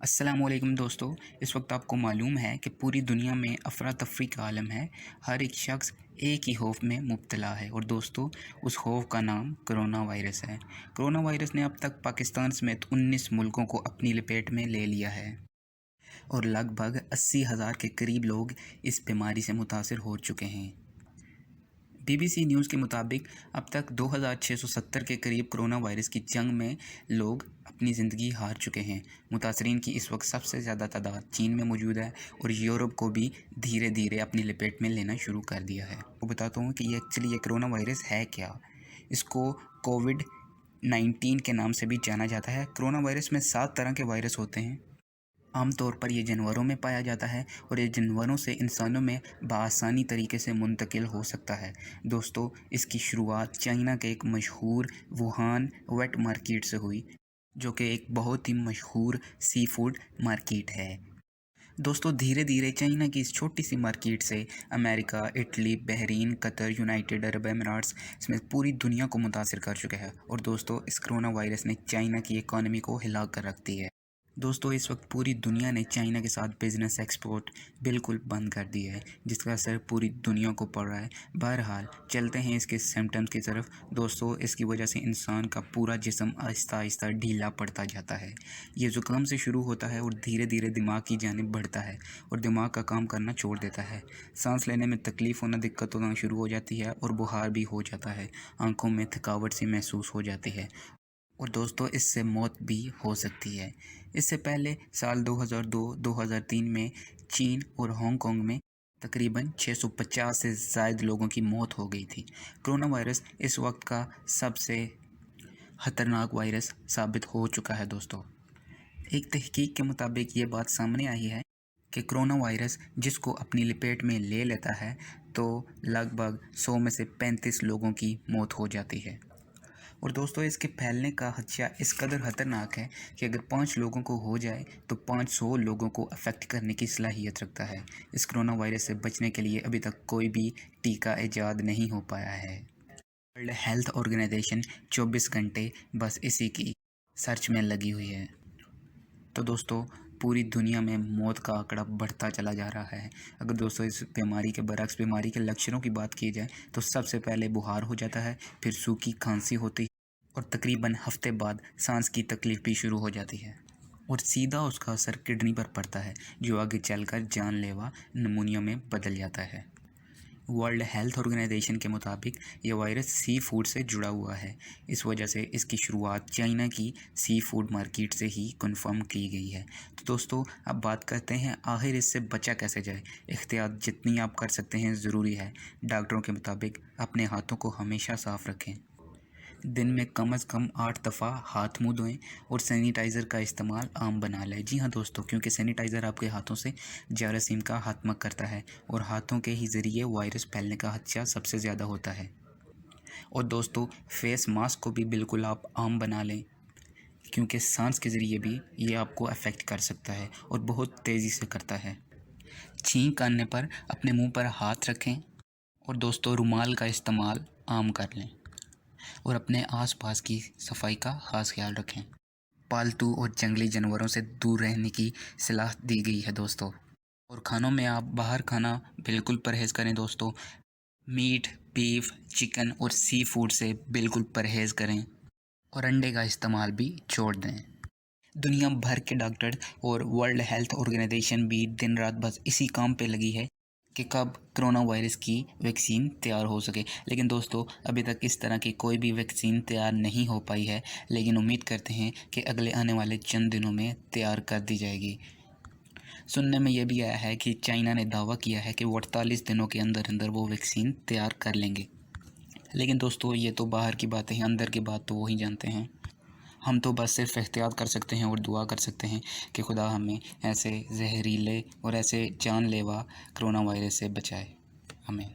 अस्सलाम वालेकुम दोस्तों। इस वक्त आपको मालूम है कि पूरी दुनिया में अफरा तफरी का आलम है। हर एक शख्स एक ही खौफ में मुब्तला है और दोस्तों उस खौफ का नाम कोरोना वायरस है। कोरोना वायरस ने अब तक पाकिस्तान समेत 19 मुल्कों को अपनी लपेट में ले लिया है और लगभग 80,000 के करीब लोग इस बीमारी से मुतासर हो चुके हैं। BBC न्यूज़ के मुताबिक अब तक 2670 के करीब कोरोना वायरस की जंग में लोग अपनी ज़िंदगी हार चुके हैं। मुतासरीन की इस वक्त सबसे ज़्यादा तादाद चीन में मौजूद है और यूरोप को भी धीरे धीरे अपनी लपेट में लेना शुरू कर दिया है। तो बताता हूँ कि ये कोरोना वायरस है क्या। इसको कोविड-19 के नाम से भी जाना जाता है। कोरोना वायरस में 7 तरह के वायरस होते हैं। आमतौर पर ये जानवरों में पाया जाता है और ये जानवरों से इंसानों में बआसानी तरीके से मुंतकिल हो सकता है। दोस्तों इसकी शुरुआत चाइना के एक मशहूर वुहान वेट मार्केट से हुई, जो कि एक बहुत ही मशहूर सी फूड मार्केट है। दोस्तों धीरे धीरे चाइना की इस छोटी सी मार्केट से America, Italy, Bahrain, Qatar, United Arab Emirates समेत पूरी दुनिया को मुतासर कर चुका है। और दोस्तों इस कोरोना वायरस ने चाइना की इकॉनमी को हिला कर रख दी है। दोस्तों इस वक्त पूरी दुनिया ने चाइना के साथ बिज़नेस एक्सपोर्ट बिल्कुल बंद कर दिया है, जिसका असर पूरी दुनिया को पड़ रहा है। बहरहाल चलते हैं इसके सिम्टम्स की तरफ। दोस्तों इसकी वजह से इंसान का पूरा जिस्म आहिस्ता आहिस्ता ढीला पड़ता जाता है। ये ज़ुकाम से शुरू होता है और धीरे धीरे दिमाग की जानिब बढ़ता है और दिमाग का काम करना छोड़ देता है। सांस लेने में तकलीफ़ होना, दिक्कत होना शुरू हो जाती है और बुखार भी हो जाता है। आंखों में थकावट सी महसूस हो जाती है और दोस्तों इससे मौत भी हो सकती है। इससे पहले साल 2002-2003 में चीन और हांगकांग में तकरीबन 650 से ज़ायद लोगों की मौत हो गई थी। कोरोना वायरस इस वक्त का सबसे ख़तरनाक वायरस साबित हो चुका है। दोस्तों एक तहकीक के मुताबिक ये बात सामने आई है कि कोरोना वायरस जिसको अपनी लपेट में ले लेता है तो लगभग 100 में से 35 लोगों की मौत हो जाती है। और दोस्तों इसके फैलने का खदशा इस कदर ख़तरनाक है कि अगर 5 लोगों को हो जाए तो 500 लोगों को अफेक्ट करने की सलाहियत रखता है। इस कोरोना वायरस से बचने के लिए अभी तक कोई भी टीका ईजाद नहीं हो पाया है। वर्ल्ड हेल्थ ऑर्गेनाइजेशन 24 घंटे बस इसी की सर्च में लगी हुई है। तो दोस्तों पूरी दुनिया में मौत का आंकड़ा बढ़ता चला जा रहा है। अगर दोस्तों इस बीमारी के बरक्स बीमारी के लक्षणों की बात की जाए तो सबसे पहले बुखार हो जाता है, फिर सूखी खांसी होती है और तकरीबन हफ्ते बाद सांस की तकलीफ भी शुरू हो जाती है और सीधा उसका असर किडनी पर पड़ता है, जो आगे चलकर जानलेवा निमोनिया में बदल जाता है। वर्ल्ड हेल्थ ऑर्गेनाइजेशन के मुताबिक ये वायरस सी फूड से जुड़ा हुआ है। इस वजह से इसकी शुरुआत चाइना की सी फूड मार्केट से ही कंफर्म की गई है। तो दोस्तों अब बात करते हैं आखिर इससे बचा कैसे जाए। एहतियात जितनी आप कर सकते हैं ज़रूरी है। डॉक्टरों के मुताबिक अपने हाथों को हमेशा साफ़ रखें, दिन में कम से कम 8 दफ़ा हाथ मुँह धोएं और सैनिटाइज़र का इस्तेमाल आम बना लें। जी हाँ दोस्तों, क्योंकि सैनिटाइज़र आपके हाथों से जरासीम का खात्मा करता है और हाथों के ही ज़रिए वायरस फैलने का खदशा सबसे ज़्यादा होता है। और दोस्तों फेस मास्क को भी बिल्कुल आप आम बना लें, क्योंकि सांस के ज़रिए भी ये आपको अफेक्ट कर सकता है और बहुत तेज़ी से करता है। छींक आने पर अपने मुँह पर हाथ रखें और दोस्तों रुमाल का इस्तेमाल आम कर लें और अपने आसपास की सफाई का ख़ास ख्याल रखें। पालतू और जंगली जानवरों से दूर रहने की सलाह दी गई है दोस्तों। और खानों में आप बाहर खाना बिल्कुल परहेज़ करें दोस्तों। मीट, बीफ, चिकन और सी फूड से बिल्कुल परहेज़ करें और अंडे का इस्तेमाल भी छोड़ दें। दुनिया भर के डॉक्टर और वर्ल्ड हेल्थ ऑर्गेनाइजेशन भी दिन रात बस इसी काम पे लगी है कि कब कोरोना वायरस की वैक्सीन तैयार हो सके। लेकिन दोस्तों अभी तक इस तरह की कोई भी वैक्सीन तैयार नहीं हो पाई है, लेकिन उम्मीद करते हैं कि अगले आने वाले चंद दिनों में तैयार कर दी जाएगी। सुनने में यह भी आया है कि चाइना ने दावा किया है कि वो 48 दिनों के अंदर अंदर वो वैक्सीन तैयार कर लेंगे। लेकिन दोस्तों ये तो बाहर की बातें हैं, अंदर की बात तो वही जानते हैं। हम तो बस सिर्फ एहतियात कर सकते हैं और दुआ कर सकते हैं कि खुदा हमें ऐसे जहरीले और ऐसे जानलेवा कोरोना वायरस से बचाए। आमीन।